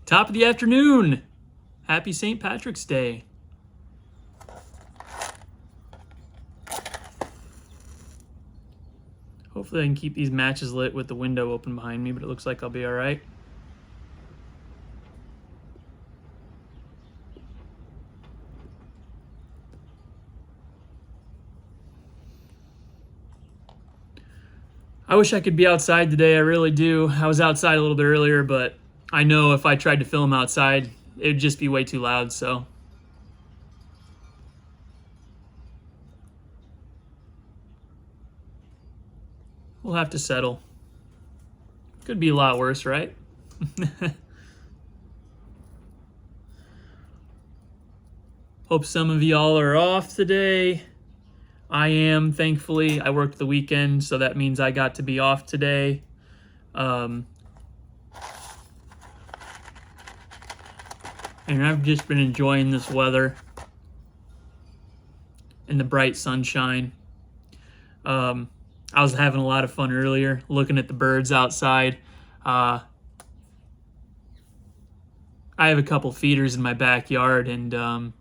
Top of the afternoon. Happy St. Patrick's Day. Hopefully I can keep these matches lit with the window open behind me, but it looks like I'll be all right. I wish I could be outside today. I really do. I was outside a little bit earlier, but I know if I tried to film outside, it would just be way too loud, so. We'll have to settle. Could be a lot worse, right? Hope some of y'all are off today. I am, thankfully. I worked the weekend, so that means I got to be off today. And I've just been enjoying this weather and the bright sunshine. I was having a lot of fun earlier, looking at the birds outside. I have a couple feeders in my backyard, and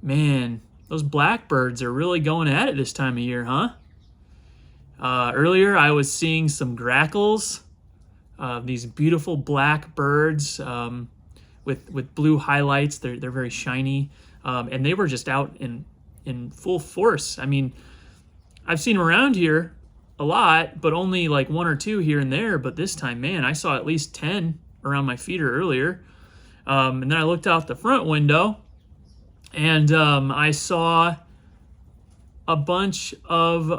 man, those blackbirds are really going at it this time of year, huh? Earlier, I was seeing some grackles, these beautiful black birds with blue highlights. They're very shiny, and they were just out in full force. I mean, I've seen them around here a lot, but only like one or two here and there. But this time, man, I saw at least 10 around my feeder earlier. And then I looked out the front window, and I saw a bunch of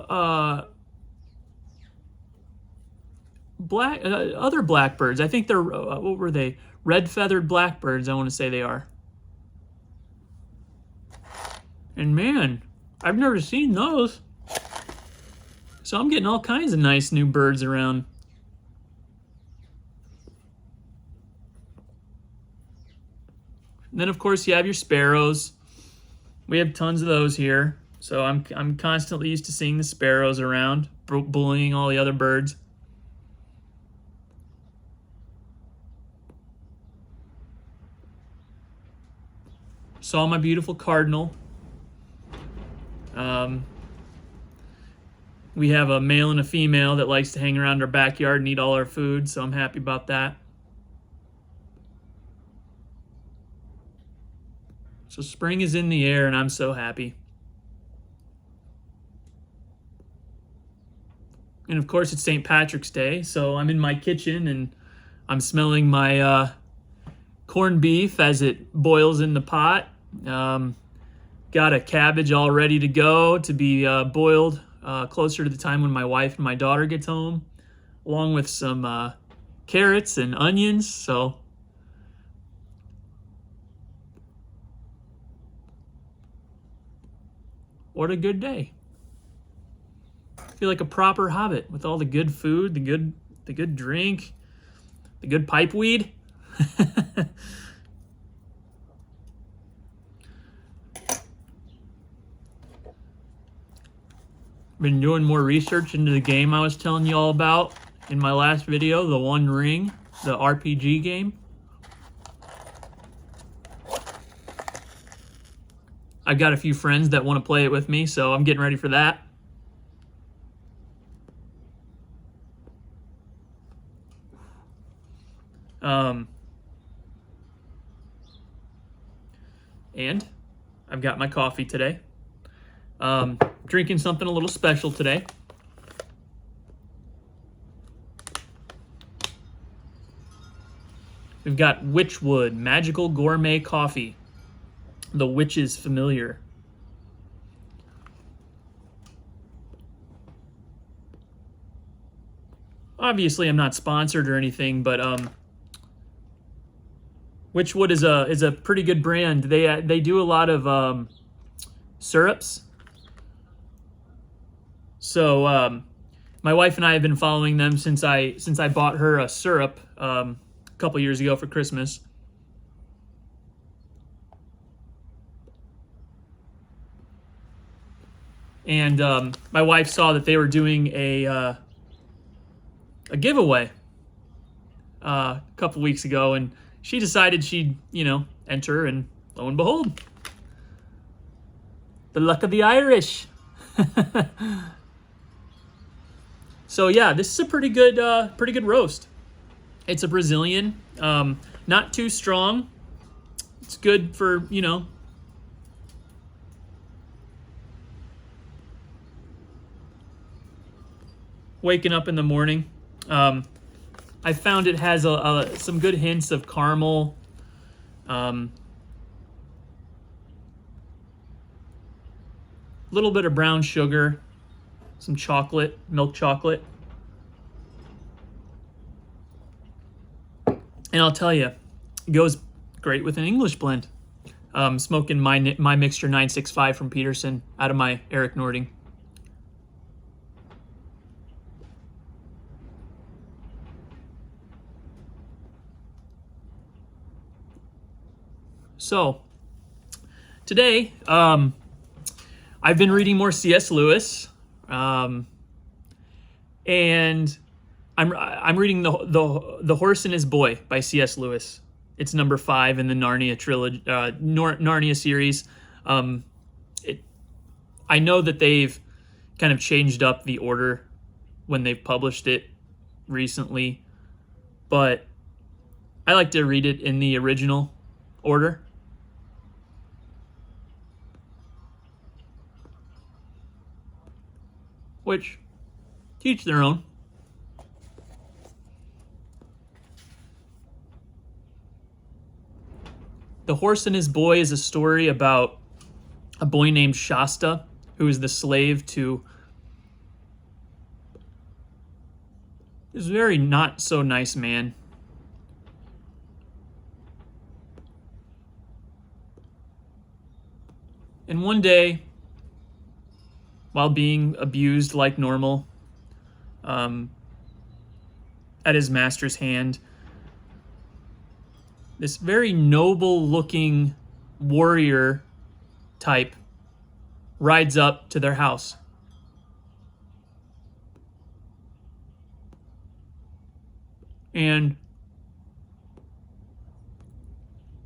other blackbirds. I think they're, what were they? Red-feathered blackbirds, I want to say they are. And man, I've never seen those. So I'm getting all kinds of nice new birds around. And then of course you have your sparrows. We have tons of those here. So I'm constantly used to seeing the sparrows around, bullying all the other birds. Saw my beautiful cardinal. We have a male and a female that likes to hang around our backyard and eat all our food, so I'm happy about that. So spring is in the air, and I'm so happy. And of course, it's St. Patrick's Day, so I'm in my kitchen, and I'm smelling my corned beef as it boils in the pot. Got a cabbage all ready to go to be boiled closer to the time when my wife and my daughter gets home, along with some carrots and onions. So what a good day. I feel like a proper hobbit with all the good food, the good drink, the good pipe weed. Been doing more research into the game I was telling you all about in my last video, the One Ring, the RPG game. I've got a few friends that want to play it with me, so I'm getting ready for that. And I've got my coffee today. Drinking something a little special today. We've got Witchwood Magical Gourmet Coffee. The Witch's Familiar. Obviously, I'm not sponsored or anything, but Witchwood is a pretty good brand. They do a lot of syrups. So my wife and I have been following them since I bought her a syrup a couple years ago for Christmas. And my wife saw that they were doing a giveaway a couple weeks ago, and she decided she'd, enter, and lo and behold, the luck of the Irish. So yeah, this is a pretty good roast. It's a Brazilian, not too strong. It's good for, waking up in the morning. I found it has some good hints of caramel. Little bit of brown sugar, some chocolate, milk chocolate. And I'll tell you, it goes great with an English blend. Smoking my Mixture 965 from Peterson out of my Eric Nording. So, today, I've been reading more C.S. Lewis, and I'm reading the Horse and His Boy by C.S. Lewis. It's number 5 in the Narnia trilogy, Narnia series. I know that they've kind of changed up the order when they've published it recently, but I like to read it in the original order. Which, teach their own. The Horse and His Boy is a story about a boy named Shasta, who is the slave to this very not so nice man. And one day, while being abused like normal, at his master's hand, this very noble-looking warrior type rides up to their house. And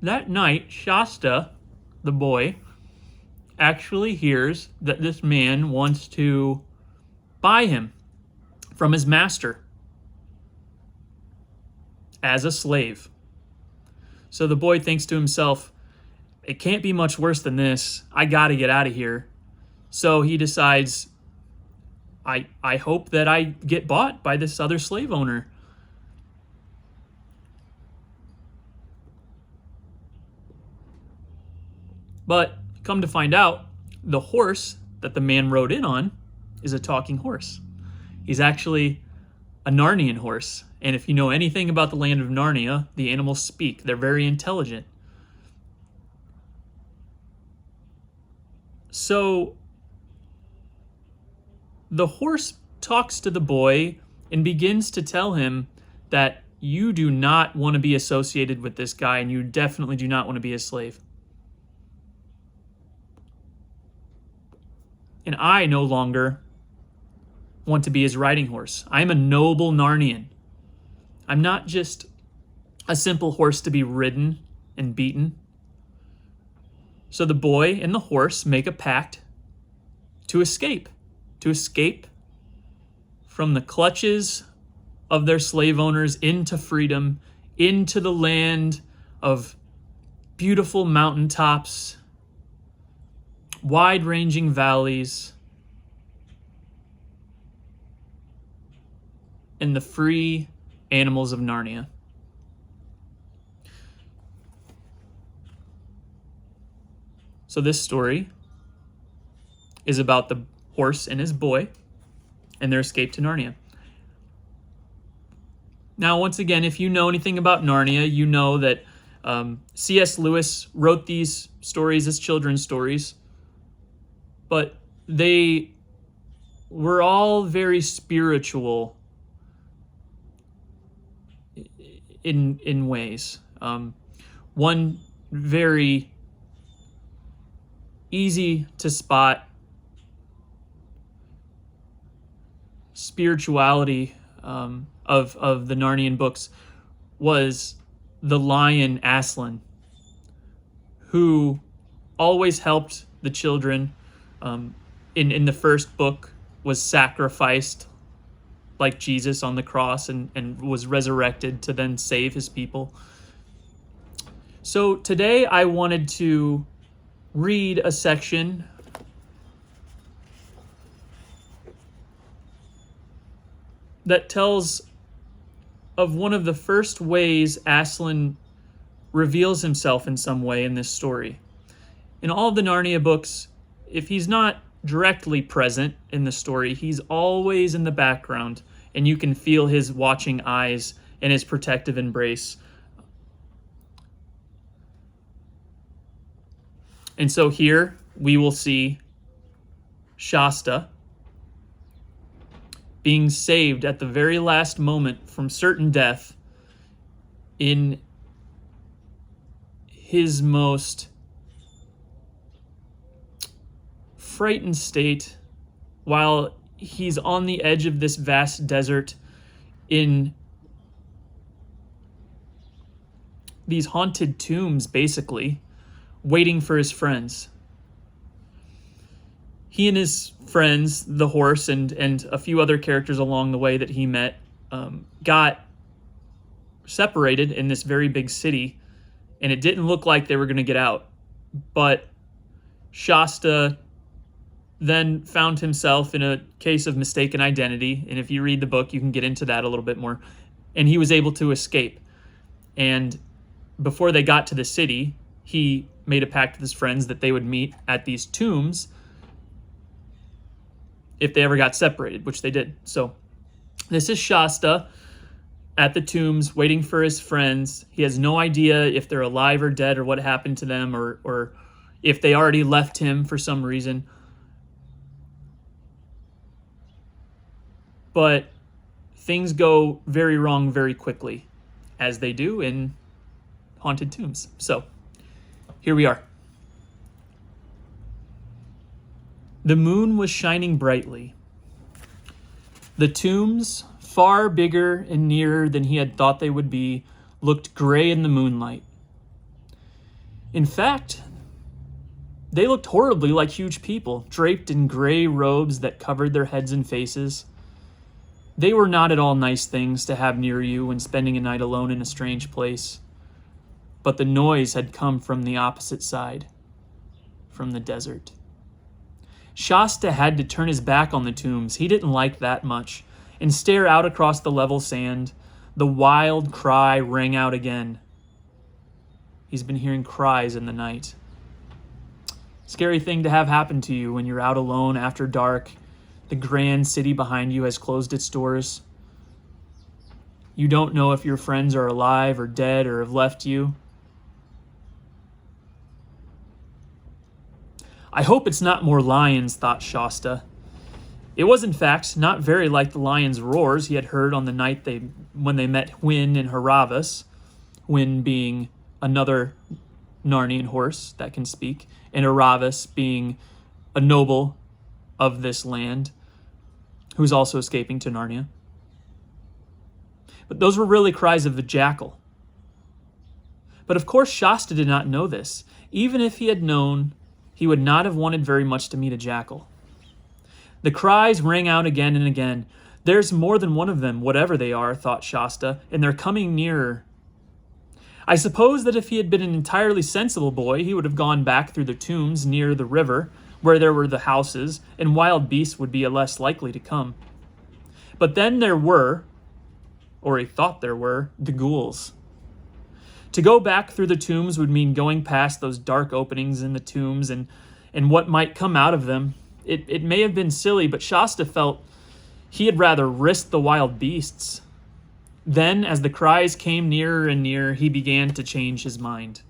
that night, Shasta, the boy, actually hears that this man wants to buy him from his master as a slave. So the boy thinks to himself, it can't be much worse than this. I gotta get out of here. So he decides, I hope that I get bought by this other slave owner. But come to find out, the horse that the man rode in on is a talking horse. He's actually a Narnian horse. And if you know anything about the land of Narnia, the animals speak. They're very intelligent. So the horse talks to the boy and begins to tell him that you do not want to be associated with this guy, and you definitely do not want to be a slave. And I no longer want to be his riding horse. I'm a noble Narnian. I'm not just a simple horse to be ridden and beaten. So the boy and the horse make a pact to escape from the clutches of their slave owners into freedom, into the land of beautiful mountaintops, wide-ranging valleys, and the free animals of Narnia. So this story is about the horse and his boy and their escape to Narnia. Now, once again, if you know anything about Narnia, you know that C.S. Lewis wrote these stories as children's stories, but they were all very spiritual in ways. One very easy to spot spirituality of the Narnian books was the lion Aslan, who always helped the children, in the first book was sacrificed like Jesus on the cross and was resurrected to then save his people. So today I wanted to read a section that tells of one of the first ways Aslan reveals himself in some way in this story. In all of the Narnia books, if he's not directly present in the story, he's always in the background, and you can feel his watching eyes and his protective embrace. And so here we will see Shasta being saved at the very last moment from certain death in his most frightened state, while he's on the edge of this vast desert in these haunted tombs, basically, waiting for his friends. He and his friends, the horse and a few other characters along the way that he met, got separated in this very big city, and it didn't look like they were going to get out. But Shasta then found himself in a case of mistaken identity, and if you read the book, you can get into that a little bit more. And he was able to escape. And before they got to the city, he made a pact with his friends that they would meet at these tombs if they ever got separated, which they did. So this is Shasta at the tombs waiting for his friends. He has no idea if they're alive or dead or what happened to them, or if they already left him for some reason. But things go very wrong very quickly, as they do in haunted tombs. So here we are. The moon was shining brightly. The tombs, far bigger and nearer than he had thought they would be, looked gray in the moonlight. In fact, they looked horribly like huge people, draped in gray robes that covered their heads and faces. They were not at all nice things to have near you when spending a night alone in a strange place. But the noise had come from the opposite side, from the desert. Shasta had to turn his back on the tombs. He didn't like that much, and stare out across the level sand. The wild cry rang out again. He's been hearing cries in the night. Scary thing to have happen to you when you're out alone after dark. The grand city behind you has closed its doors. You don't know if your friends are alive or dead or have left you. I hope it's not more lions, thought Shasta. It was, in fact, not very like the lions' roars he had heard on the night when they met Hwin and Haravas, Hwin being another Narnian horse that can speak, and Haravas being a noble of this land who's also escaping to Narnia. But those were really cries of the jackal. But of course Shasta did not know this. Even if he had known, he would not have wanted very much to meet a jackal. The cries rang out again and again. There's more than one of them, whatever they are, thought Shasta, and they're coming nearer. I suppose that if he had been an entirely sensible boy, he would have gone back through the tombs near the river, where there were the houses, and wild beasts would be less likely to come. But then there were, or he thought there were, the ghouls. To go back through the tombs would mean going past those dark openings in the tombs and what might come out of them. It may have been silly, but Shasta felt he had rather risk the wild beasts. Then, as the cries came nearer and nearer, he began to change his mind.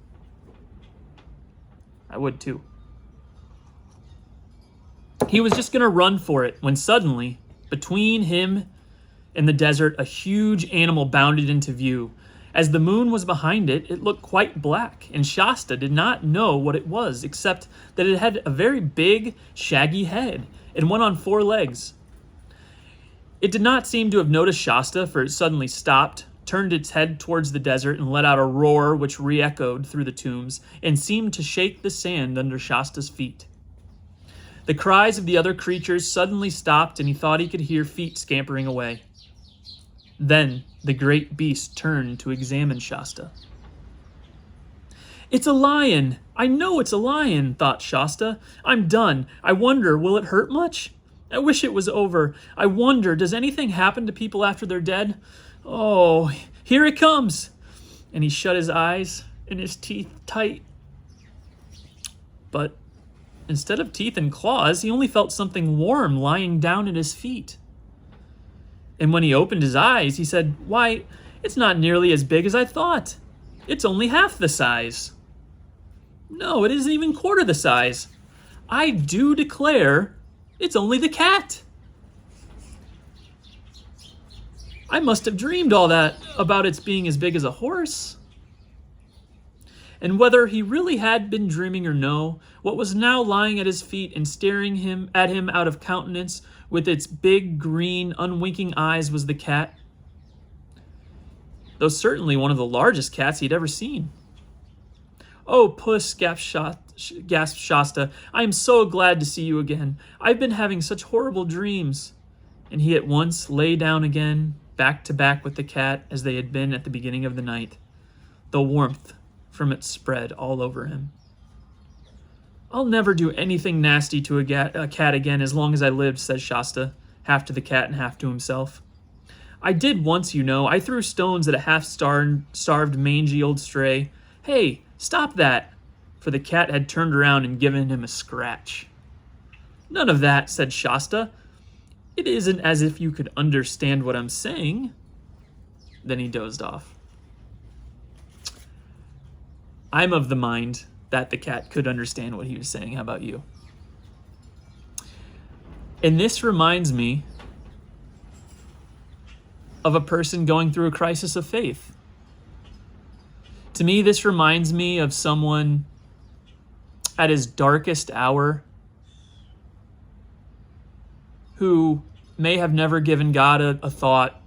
I would too. He was just going to run for it when suddenly, between him and the desert, a huge animal bounded into view. As the moon was behind it, it looked quite black, and Shasta did not know what it was, except that it had a very big, shaggy head and went on 4 legs. It did not seem to have noticed Shasta, for it suddenly stopped, turned its head towards the desert and let out a roar which re-echoed through the tombs and seemed to shake the sand under Shasta's feet. The cries of the other creatures suddenly stopped, and he thought he could hear feet scampering away. Then the great beast turned to examine Shasta. "It's a lion! I know it's a lion," thought Shasta. "I'm done. I wonder, will it hurt much? I wish it was over. I wonder, does anything happen to people after they're dead? Oh, here it comes!" And he shut his eyes and his teeth tight. But instead of teeth and claws, he only felt something warm lying down at his feet. And when he opened his eyes, he said, "Why, it's not nearly as big as I thought. It's only half the size. No, it isn't even quarter the size. I do declare it's only the cat. I must have dreamed all that about its being as big as a horse." And whether he really had been dreaming or no, what was now lying at his feet and staring at him out of countenance with its big, green, unwinking eyes was the cat, though certainly one of the largest cats he'd ever seen. "Oh, Puss," gasped Shasta, "I am so glad to see you again. I've been having such horrible dreams." And he at once lay down again, back to back with the cat as they had been at the beginning of the night. The warmth from it spread all over him. "I'll never do anything nasty to a cat again as long as I live," said Shasta, half to the cat and half to himself. "I did once, you know. I threw stones at a half-starved, mangy old stray. Hey, stop that!" For the cat had turned around and given him a scratch. "None of that," said Shasta. "It isn't as if you could understand what I'm saying." Then he dozed off. I'm of the mind that the cat could understand what he was saying. How about you? And this reminds me of a person going through a crisis of faith. To me, this reminds me of someone at his darkest hour who may have never given God a thought,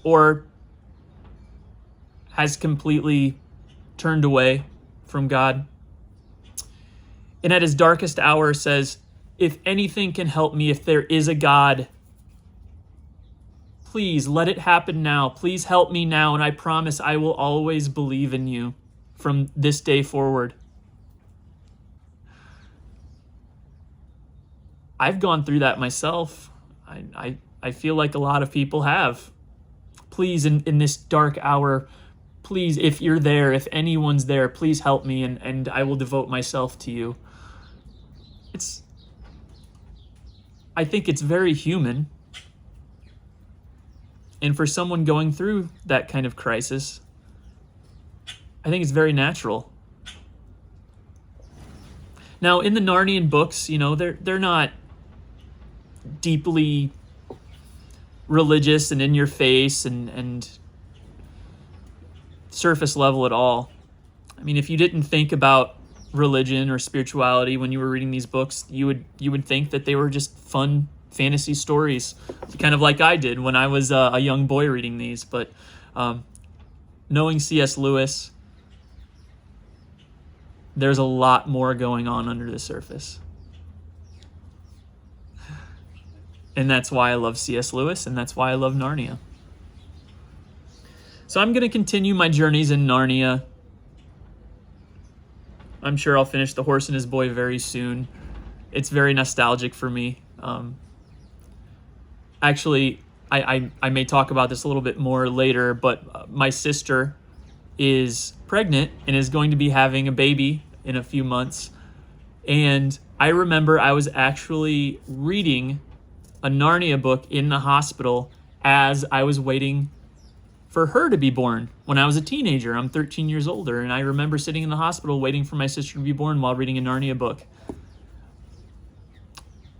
or has completely turned away from God. And at his darkest hour says, "If anything can help me, if there is a God, please let it happen now. Please help me now, and I promise I will always believe in you from this day forward." I've gone through that myself. I feel like a lot of people have. Please, in this dark hour, please, if you're there, if anyone's there, please help me, and I will devote myself to you. I think it's very human. And for someone going through that kind of crisis, I think it's very natural. Now, in the Narnian books, you know, they're not deeply religious and in your face and surface level at all. I mean, if you didn't think about religion or spirituality when you were reading these books, you would think that they were just fun fantasy stories, kind of like I did when I was a young boy reading these. But knowing C.S. Lewis, there's a lot more going on under the surface. And that's why I love C.S. Lewis, and that's why I love Narnia. So I'm going to continue my journeys in Narnia. I'm sure I'll finish The Horse and His Boy very soon. It's very nostalgic for me. Actually, I may talk about this a little bit more later, but my sister is pregnant and is going to be having a baby in a few months. And I remember I was actually reading a Narnia book in the hospital as I was waiting for her to be born when I was a teenager. I'm 13 years older, and I remember sitting in the hospital waiting for my sister to be born while reading a Narnia book.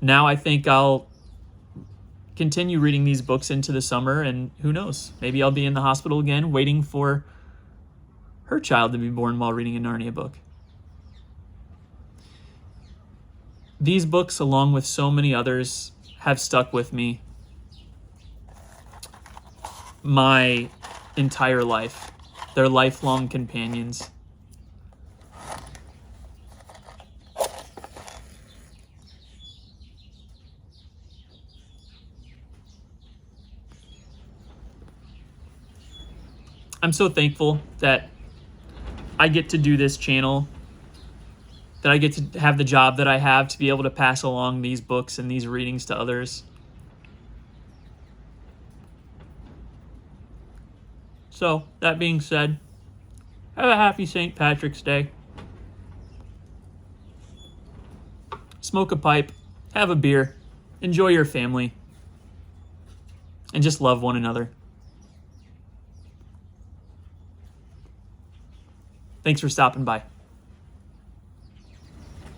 Now I think I'll continue reading these books into the summer, and who knows, maybe I'll be in the hospital again waiting for her child to be born while reading a Narnia book. These books, along with so many others, have stuck with me. My entire life. They're lifelong companions. I'm so thankful that I get to do this channel, that I get to have the job that I have to be able to pass along these books and these readings to others. So, that being said, have a happy St. Patrick's Day. Smoke a pipe, have a beer, enjoy your family, and just love one another. Thanks for stopping by.